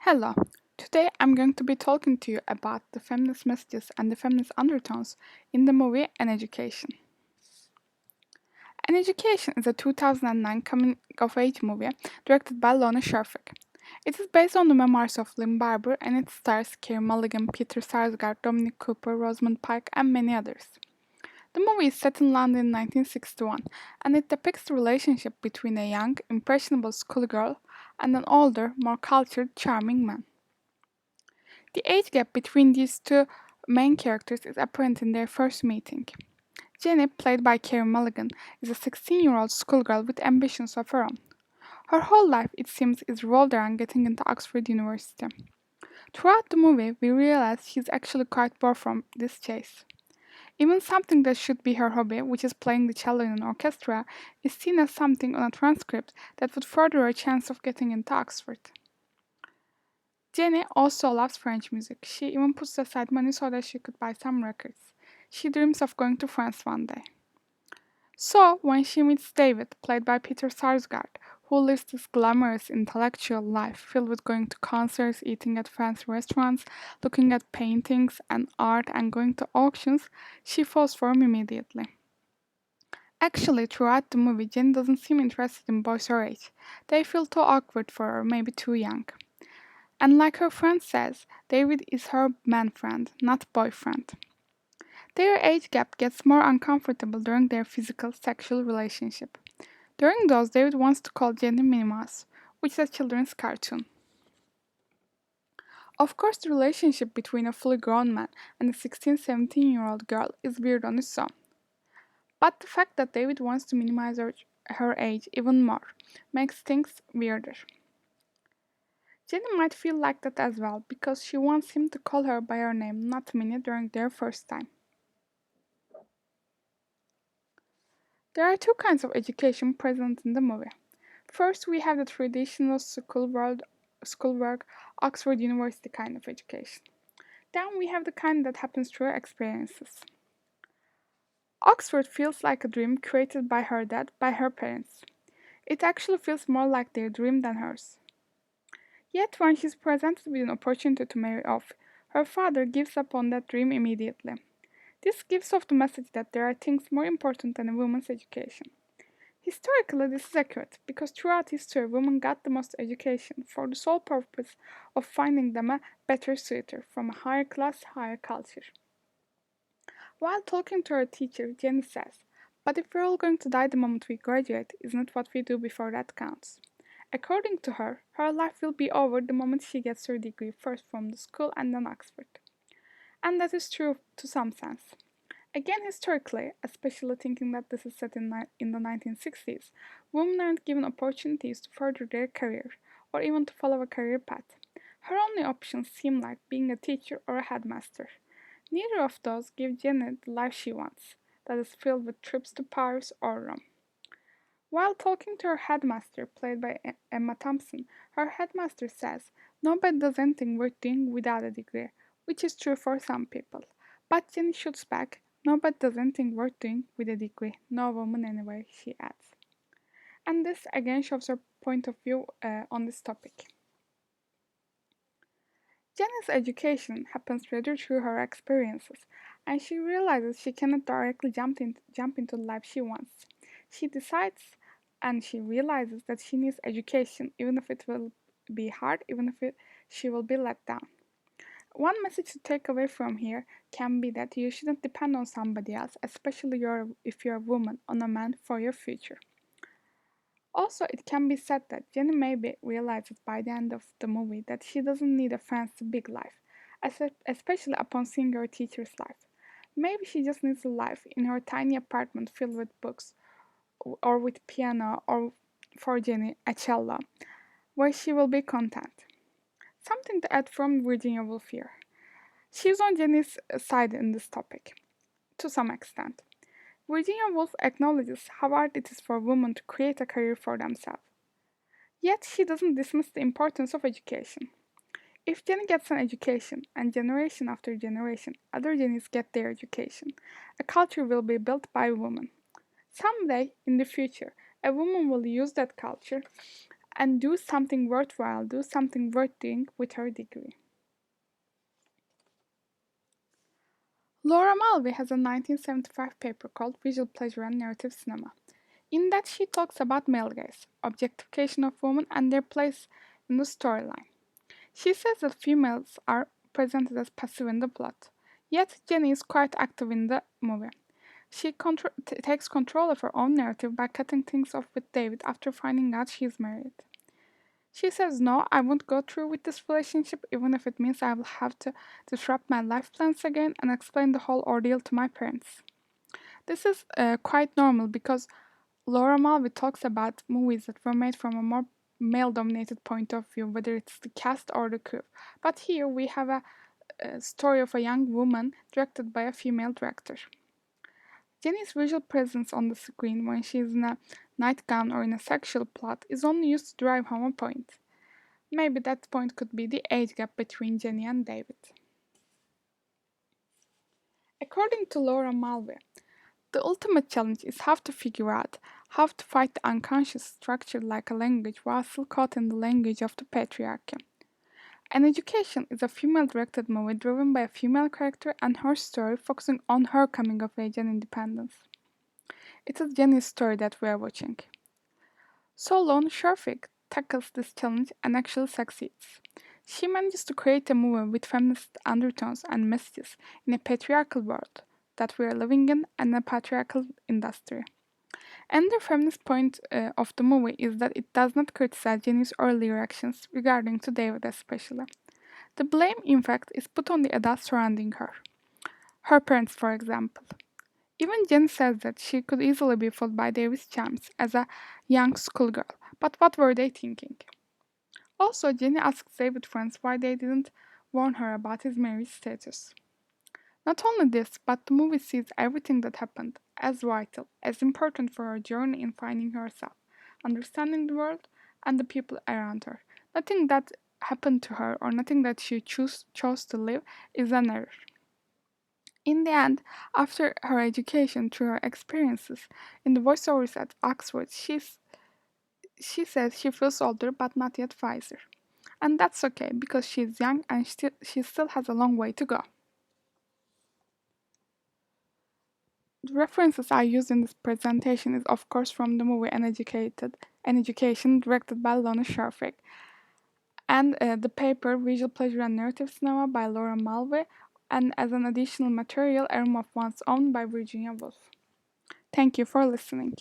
Hello. Today I'm going to be talking to you about the feminist messages and the feminist undertones in the movie An Education. An Education is a 2009 coming of age movie directed by Lona Scherfig. It is based on the memoirs of Lynn Barber and it stars Carey Mulligan, Peter Sarsgaard, Dominic Cooper, Rosamund Pike, and many others. The movie is set in London in 1961 and it depicts the relationship between a young, impressionable schoolgirl and an older, more cultured, charming man. The age gap between these two main characters is apparent in their first meeting. Jenny, played by Carey Mulligan, is a 16-year-old schoolgirl with ambitions of her own. Her whole life, it seems, is revolved around getting into Oxford University. Throughout the movie, we realize she's actually quite bored from this chase. Even something that should be her hobby, which is playing the cello in an orchestra, is seen as something on a transcript that would further her chance of getting into Oxford. Jenny also loves French music. She even puts aside money so that she could buy some records. She dreams of going to France one day. So, when she meets David, played by Peter Sarsgaard, who lives this glamorous intellectual life filled with going to concerts, eating at fancy restaurants, looking at paintings and art, and going to auctions, she falls for him immediately. Actually, throughout the movie, Jenny doesn't seem interested in boys her age. They feel too awkward for her, maybe too young. And like her friend says, David is her man friend, not boyfriend. Their age gap gets more uncomfortable during their physical sexual relationship. During those, David wants to call Jenny Minnie Mouse, which is a children's cartoon. Of course, the relationship between a fully grown man and a 16-17-year-old girl is weird on its own. But the fact that David wants to minimize her age even more makes things weirder. Jenny might feel like that as well, because she wants him to call her by her name, not Minnie, during their first time. There are two kinds of education present in the movie. First, we have the traditional schoolwork, Oxford University kind of education. Then we have the kind that happens through experiences. Oxford feels like a dream created by her dad, by her parents. It actually feels more like their dream than hers. Yet when she's presented with an opportunity to marry off, her father gives up on that dream immediately. This gives off the message that there are things more important than a woman's education. Historically, this is accurate, because throughout history, women got the most education for the sole purpose of finding them a better suitor from a higher class, higher culture. While talking to her teacher, Jenny says, "But if we're all going to die the moment we graduate, isn't it what we do before that counts?" According to her, her life will be over the moment she gets her degree, first from the school and then Oxford. And that is true to some sense. Again, historically, especially thinking that this is set in the 1960s, women aren't given opportunities to further their career, or even to follow a career path. Her only options seem like being a teacher or a headmaster. Neither of those give Jenny the life she wants, that is filled with trips to Paris or Rome. While talking to her headmaster, played by Emma Thompson, her headmaster says, "Nobody does anything worth doing without a degree," which is true for some people. But Jenny shoots back, "Nobody does anything worth doing with a degree, no woman anyway," she adds. And this again shows her point of view on this topic. Jenny's education happens rather through her experiences, and she realizes she cannot directly jump into the life she wants. She decides and she realizes that she needs education, even if it will be hard, even if she will be let down. One message to take away from here can be that you shouldn't depend on somebody else, especially if you're a woman, on a man for your future. Also, it can be said that Jenny maybe realizes by the end of the movie that she doesn't need a fancy big life, especially upon seeing her teacher's life. Maybe she just needs a life in her tiny apartment filled with books, or with piano, or for Jenny, a cello, where she will be content. Something to add from Virginia Woolf here. She's on Jenny's side in this topic, to some extent. Virginia Woolf acknowledges how hard it is for women to create a career for themselves. Yet she doesn't dismiss the importance of education. If Jenny gets an education, and generation after generation other Jennies get their education, a culture will be built by women. Someday, in the future, a woman will use that culture and do something worthwhile, do something worth doing with her degree. Laura Mulvey has a 1975 paper called Visual Pleasure and Narrative Cinema. In that, she talks about male gaze, objectification of women, and their place in the storyline. She says that females are presented as passive in the plot, yet Jenny is quite active in the movie. She takes control of her own narrative by cutting things off with David after finding out she is married. She says, "No, I won't go through with this relationship, even if it means I will have to disrupt my life plans again and explain the whole ordeal to my parents." This is quite normal because Laura Mulvey talks about movies that were made from a more male dominated point of view, whether it's the cast or the crew. But here we have a story of a young woman directed by a female director. Jenny's visual presence on the screen when she is in a nightgown or in a sexual plot is only used to drive home a point. Maybe that point could be the age gap between Jenny and David. According to Laura Mulvey, the ultimate challenge is how to figure out how to fight the unconscious structure like a language while still caught in the language of the patriarchy. An Education is a female-directed movie driven by a female character and her story focusing on her coming of age and independence. It is Jenny's story that we are watching. Solon Shurfik tackles this challenge and actually succeeds. She manages to create a movie with feminist undertones and messages in a patriarchal world that we are living in and a patriarchal industry. Another feminist point of the movie is that it does not criticize Jenny's earlier actions regarding to David especially. The blame, in fact, is put on the adults surrounding her. Her parents, for example. Even Jen says that she could easily be fooled by David's charms as a young schoolgirl, but what were they thinking? Also, Jenny asks David's friends why they didn't warn her about his marriage status. Not only this, but the movie sees everything that happened as vital, as important for her journey in finding herself, understanding the world and the people around her. Nothing that happened to her or nothing that she chose to live is an error. In the end, after her education through her experiences in the voiceovers at Oxford, she says she feels older but not yet wiser. And that's okay because she's young and she still has a long way to go. The references I used in this presentation is of course from the movie An Education directed by Lona Sharfik, and the paper Visual Pleasure and Narrative Cinema by Laura Mulvey, and as an additional material A Room of One's Own by Virginia Woolf. Thank you for listening.